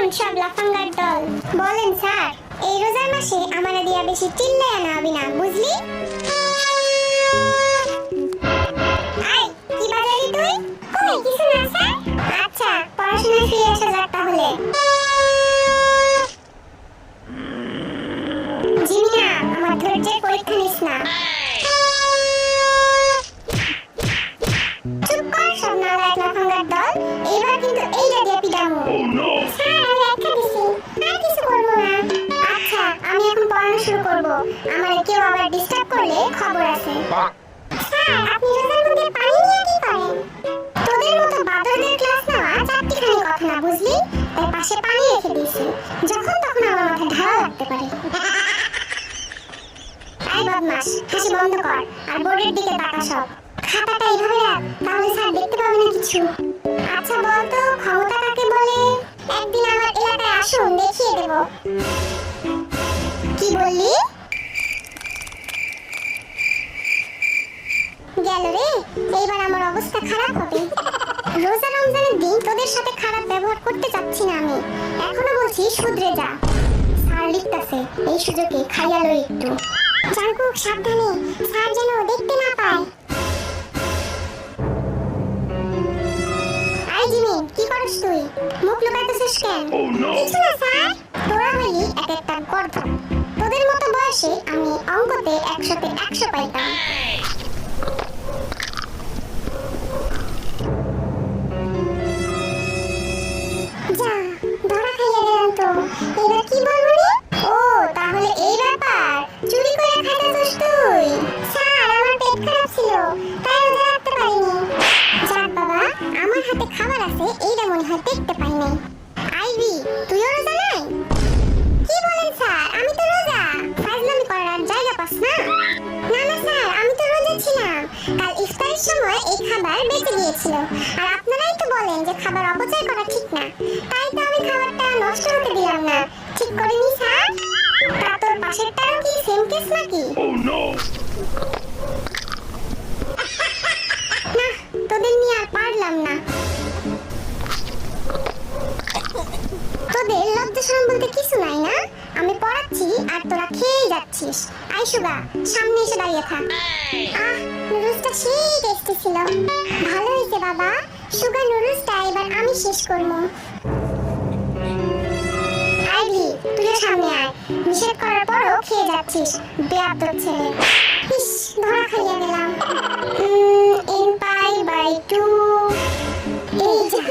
শুনুন সব লাফাঙ্গার দল। বলেন স্যার, এই রোজার মাসে আমারে দিয়া বেশি চিল্লায় না হবি না, বুঝলি? আই, কি বাজালি তুই? কই কিছু না স্যার। আচ্ছা, পড়াশোনায় ফিরে আসা যাক তাহলে। জিমিনা, আমার ধৈর্যের পরীক্ষা নিস না। চুপ কর সব নালায়ক লাফাঙ্গার দল। এবার কিন্তু এইটা দিয়ে পিটামু। স্যার, আমি একটা দিছি, আর কিছু করবো না। আচ্ছা, আমি এখন পড়ানো শুরু করব। আমারে কেউ আবার ডিস্টার্ব করলে খবর আছে। স্যার, আপনি রোজার মধ্যে পানি নিয়ে কি করেন? তোদের মতো বাদরদের ক্লাস নেওয়া চারটিখানি কথা না, বুঝলি? তাই পাশে পানি রেখে দিয়েছি, যখন তখন আমার মাথায় ঢালা লাগতে পারে। আই বদমাস, হাসি বন্ধ কর আর বোর্ডের দিকে তাকা সব। খাতাটা এইভাবে রাখ, তাহলে স্যার দেখতে পাবে না কিছু। আচ্ছা বলতো, ক্ষমতা কাকে বলে? একদিন আমার এলাকায় আসুন, দেখিয়ে দেব। কি বললি? গেল রে, এইবার আমার অবস্থা খারাপ হবে। রোজা রমজানের দিন তোদের সাথে খারাপ ব্যবহার করতে চাচ্ছি না আমি। এখনো বলছি শুধরে যা। স্যার লিখতাছে, এই সুযোগে খাইয়া লই একটু। জাঙ্কুক সাবধানে, স্যার যেন দেখতে না পায়। আই জিমি, কি করিস তুই? মুখ লুকাইতেছিস কেন? কিছু না স্যার। তোরা হইলি এক একটা গর্ধ। তোদের মতো বয়সে আমি অঙ্কতে 100-তে 100 পাইতাম। যা, ধরা খাইয়া গেলাম তো। এবার কি বলবো রে? ও, তাহলে এই ব্যাপার। চুরি করে খাইতেছিস তুই? স্যার, আমার পেট খারাপ ছিল, তাই রোজা রাখতে পারিনি। যাক বাবা, আমার হাতে খাবার আছে, এইটা মনে হয় দেখতে পাই নাই। আইভি, তুইও রোজা নাই? কি বলেন স্যার, আমি তো রোজা। ফাজলামি করার জায়গা পাস না? না না স্যার, আমি তো রোজা ছিলাম। কাল ইফতারের সময় এই খাবার বেঁচে গিয়েছিল, আর আপনারাই তো বলেন যে খাবার অপচয় করা ঠিক না। তাই তো আমি খাবারটা নষ্ট হতে দিলাম না। ঠিক করিনি স্যার? তা তোর পাশেরটারও কি সেম কেস নাকি? না, তোদের নিয়ে আর পারলাম না। তোদের লজ্জা শরম বলতে কিছু নাই না? আমি পড়াচ্ছি আর তোরা খেয়ে যাচ্ছিস। আই সুগা, সামনে এসে দাঁড়িয়ে থাক। নুডলসটা সেই টেস্টি ছিল। ভালো হয়েছে বাবা। সুগা, নুডলসটা এবার আমি শেষ করবো। আইভি, তুইও সামনে আয়। নিষেধ করার পরও খেয়ে যাচ্ছিস, বেয়াদব ছেলে। ইস, ধরা খাইয়া গেলাম। n π/2 এই যে